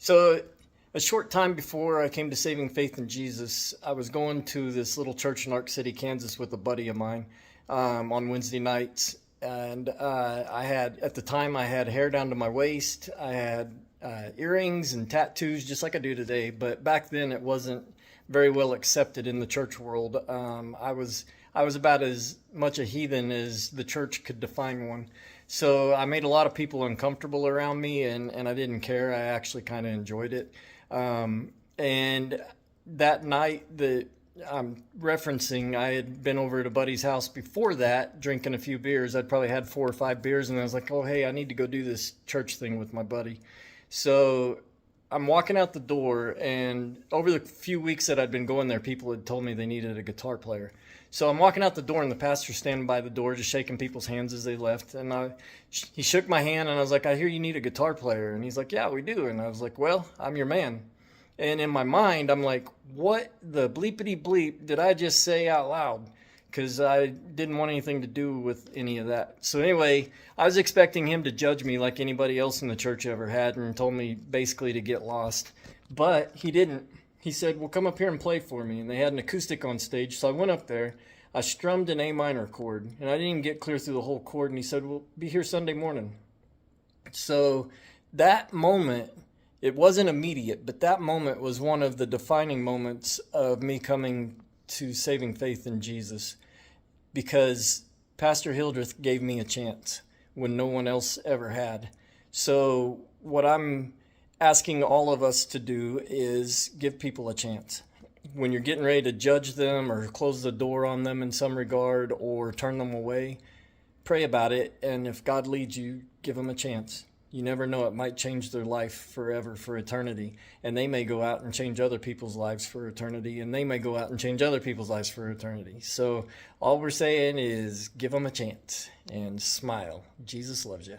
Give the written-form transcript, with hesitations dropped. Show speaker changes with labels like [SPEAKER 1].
[SPEAKER 1] So, a short time before I came to saving faith in Jesus, I was going to this little church in Ark City, Kansas, with a buddy of mine on Wednesday nights, and at the time, I had hair down to my waist. I had earrings and tattoos, just like I do today. But back then, it wasn't very well accepted in the church world. I was about as much a heathen as the church could define one. So I made a lot of people uncomfortable around me, and I didn't care. I actually kind of enjoyed it. And that night that I'm referencing, I had been over at a buddy's house before that, drinking a few beers. I'd probably had 4 or 5 beers, and I was like, oh, hey, I need to go do this church thing with my buddy. So I'm walking out the door, and over the few weeks that I'd been going there, people had told me they needed a guitar player. So I'm walking out the door, and the pastor's standing by the door, just shaking people's hands as they left. And he shook my hand, and I was like, I hear you need a guitar player. And he's like, yeah, we do. And I was like, well, I'm your man. And in my mind, I'm like, what the bleepity bleep did I just say out loud? Because I didn't want anything to do with any of that. So anyway, I was expecting him to judge me like anybody else in the church ever had, and told me basically to get lost. But he didn't. He said, well, come up here and play for me. And they had an acoustic on stage. So I went up there. I strummed an A minor chord, and I didn't even get clear through the whole chord. And he said, well, be here Sunday morning. So that moment, it wasn't immediate, but that moment was one of the defining moments of me coming to saving faith in Jesus, because Pastor Hildreth gave me a chance when no one else ever had. So what I'm asking all of us to do is give people a chance. When you're getting ready to judge them or close the door on them in some regard or turn them away, pray about it, and if God leads you, give them a chance. You never know, it might change their life forever, for eternity. And they may go out and change other people's lives for eternity, and they may go out and change other people's lives for eternity. So all we're saying is give them a chance and smile. Jesus loves you.